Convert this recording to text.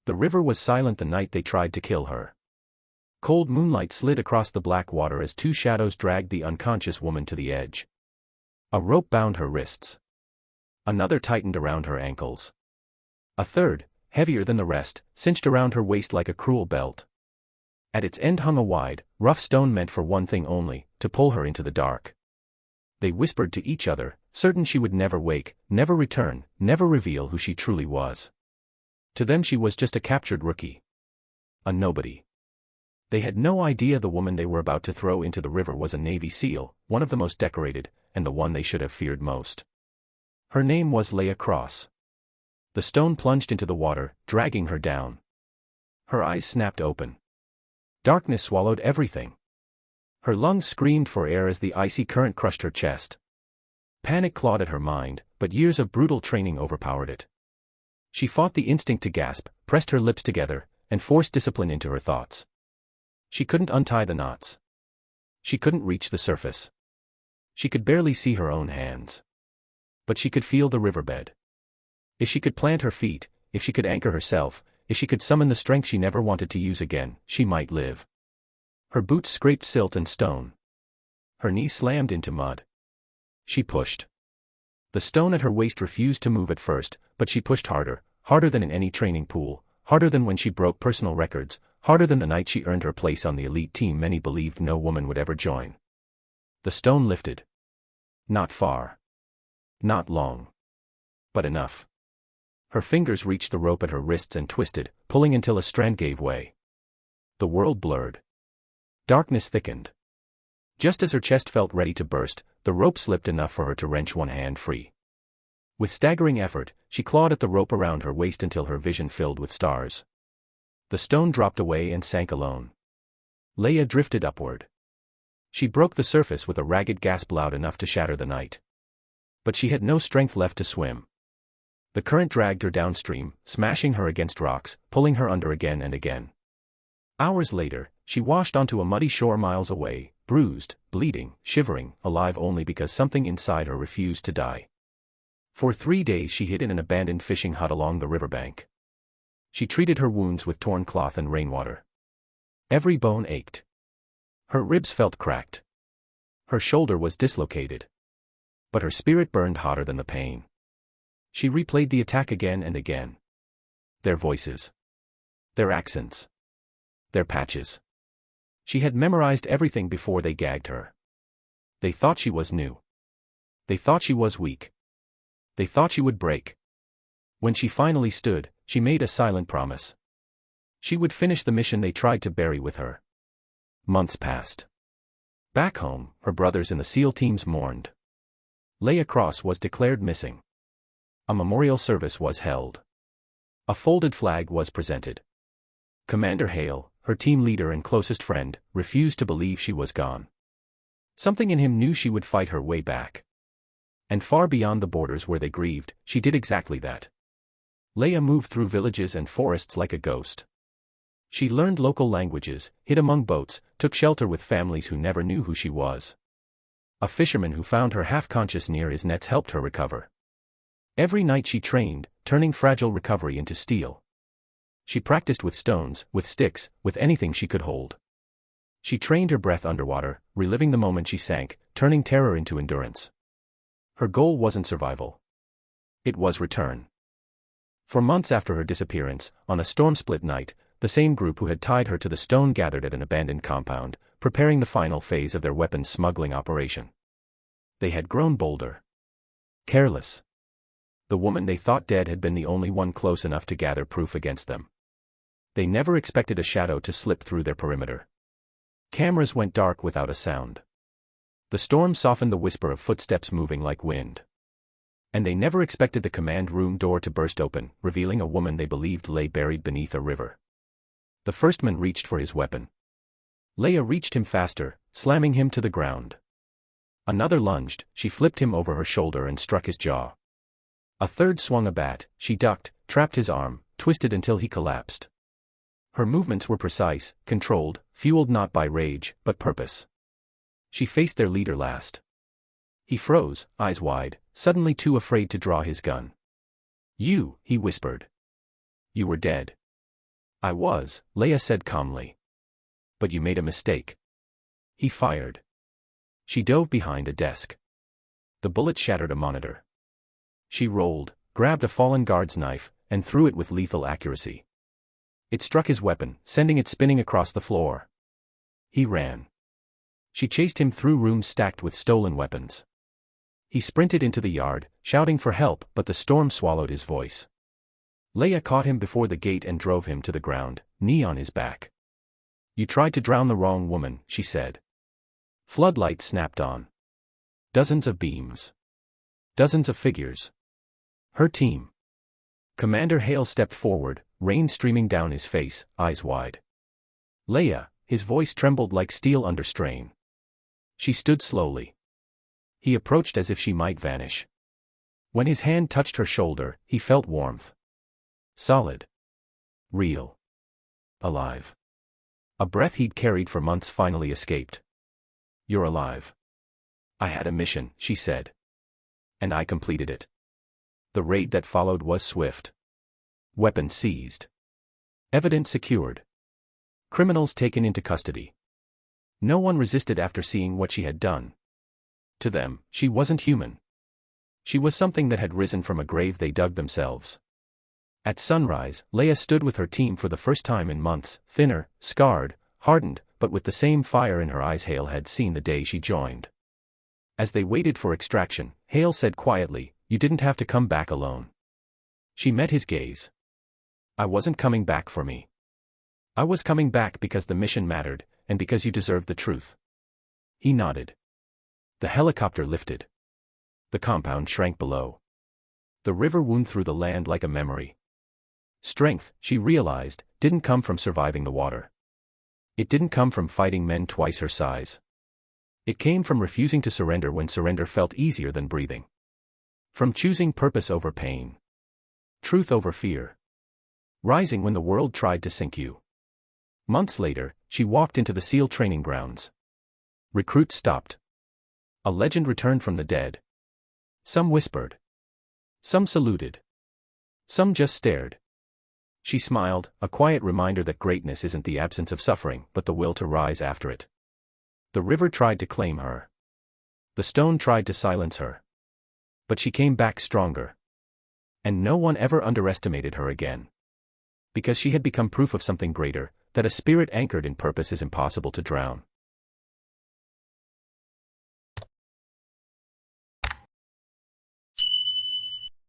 The river was silent the night they tried to kill her. Cold moonlight slid across the black water as two shadows dragged the unconscious woman to the edge. A rope bound her wrists. Another tightened around her ankles. A third, heavier than the rest, cinched around her waist like a cruel belt. At its end hung a wide, rough stone meant for one thing only, to pull her into the dark. They whispered to each other, certain she would never wake, never return, never reveal who she truly was. To them she was just a captured rookie. A nobody. They had no idea the woman they were about to throw into the river was a Navy SEAL, one of the most decorated, and the one they should have feared most. Her name was Leah Cross. The stone plunged into the water, dragging her down. Her eyes snapped open. Darkness swallowed everything. Her lungs screamed for air as the icy current crushed her chest. Panic clawed at her mind, but years of brutal training overpowered it. She fought the instinct to gasp, pressed her lips together, and forced discipline into her thoughts. She couldn't untie the knots. She couldn't reach the surface. She could barely see her own hands. But she could feel the riverbed. If she could plant her feet, if she could anchor herself, if she could summon the strength she never wanted to use again, she might live. Her boots scraped silt and stone. Her knees slammed into mud. She pushed. The stone at her waist refused to move at first, but she pushed harder, harder than in any training pool, harder than when she broke personal records, harder than the night she earned her place on the elite team many believed no woman would ever join. The stone lifted. Not far. Not long. But enough. Her fingers reached the rope at her wrists and twisted, pulling until a strand gave way. The world blurred. Darkness thickened. Just as her chest felt ready to burst, the rope slipped enough for her to wrench one hand free. With staggering effort, she clawed at the rope around her waist until her vision filled with stars. The stone dropped away and sank alone. Leah drifted upward. She broke the surface with a ragged gasp loud enough to shatter the night. But she had no strength left to swim. The current dragged her downstream, smashing her against rocks, pulling her under again and again. Hours later, she washed onto a muddy shore miles away, bruised, bleeding, shivering, alive only because something inside her refused to die. For 3 days she hid in an abandoned fishing hut along the riverbank. She treated her wounds with torn cloth and rainwater. Every bone ached. Her ribs felt cracked. Her shoulder was dislocated. But her spirit burned hotter than the pain. She replayed the attack again and again. Their voices. Their accents. Their patches. She had memorized everything before they gagged her. They thought she was new. They thought she was weak. They thought she would break. When she finally stood, she made a silent promise. She would finish the mission they tried to bury with her. Months passed. Back home, her brothers in the SEAL teams mourned. Leah Cross was declared missing. A memorial service was held. A folded flag was presented. Commander Hale, her team leader and closest friend, refused to believe she was gone. Something in him knew she would fight her way back. And far beyond the borders where they grieved, she did exactly that. Leah moved through villages and forests like a ghost. She learned local languages, hid among boats, took shelter with families who never knew who she was. A fisherman who found her half-conscious near his nets helped her recover. Every night she trained, turning fragile recovery into steel. She practiced with stones, with sticks, with anything she could hold. She trained her breath underwater, reliving the moment she sank, turning terror into endurance. Her goal wasn't survival. It was return. For months after her disappearance, on a storm-split night, the same group who had tied her to the stone gathered at an abandoned compound, preparing the final phase of their weapons smuggling operation. They had grown bolder. Careless. The woman they thought dead had been the only one close enough to gather proof against them. They never expected a shadow to slip through their perimeter. Cameras went dark without a sound. The storm softened the whisper of footsteps moving like wind. And they never expected the command room door to burst open, revealing a woman they believed lay buried beneath a river. The first man reached for his weapon. Leah reached him faster, slamming him to the ground. Another lunged, she flipped him over her shoulder and struck his jaw. A third swung a bat, she ducked, trapped his arm, twisted until he collapsed. Her movements were precise, controlled, fueled not by rage, but purpose. She faced their leader last. He froze, eyes wide, suddenly too afraid to draw his gun. "You," he whispered. "You were dead. I was, Leia said calmly. But you made a mistake. He fired. She dove behind a desk. The bullet shattered a monitor. She rolled, grabbed a fallen guard's knife, and threw it with lethal accuracy. It struck his weapon, sending it spinning across the floor. He ran. She chased him through rooms stacked with stolen weapons. He sprinted into the yard, shouting for help, but the storm swallowed his voice. Leia caught him before the gate and drove him to the ground, knee on his back. You tried to drown the wrong woman, she said. Floodlights snapped on. Dozens of beams. Dozens of figures. Her team. Commander Hale stepped forward, rain streaming down his face, eyes wide. Leia, his voice trembled like steel under strain. She stood slowly. He approached as if she might vanish. When his hand touched her shoulder, he felt warmth. Solid. Real. Alive. A breath he'd carried for months finally escaped. You're alive. I had a mission, she said. And I completed it. The raid that followed was swift. Weapons seized. Evidence secured. Criminals taken into custody. No one resisted after seeing what she had done. To them, she wasn't human. She was something that had risen from a grave they dug themselves. At sunrise, Leia stood with her team for the first time in months, thinner, scarred, hardened, but with the same fire in her eyes Hale had seen the day she joined. As they waited for extraction, Hale said quietly, "You didn't have to come back alone." She met his gaze. "I wasn't coming back for me. I was coming back because the mission mattered, and because you deserved the truth." He nodded. The helicopter lifted. The compound shrank below. The river wound through the land like a memory. Strength, she realized, didn't come from surviving the water. It didn't come from fighting men twice her size. It came from refusing to surrender when surrender felt easier than breathing. From choosing purpose over pain. Truth over fear. Rising when the world tried to sink you. Months later, she walked into the SEAL training grounds. Recruits stopped. A legend returned from the dead. Some whispered. Some saluted. Some just stared. She smiled, a quiet reminder that greatness isn't the absence of suffering, but the will to rise after it. The river tried to claim her. The stone tried to silence her. But she came back stronger. And no one ever underestimated her again. Because she had become proof of something greater, that a spirit anchored in purpose is impossible to drown.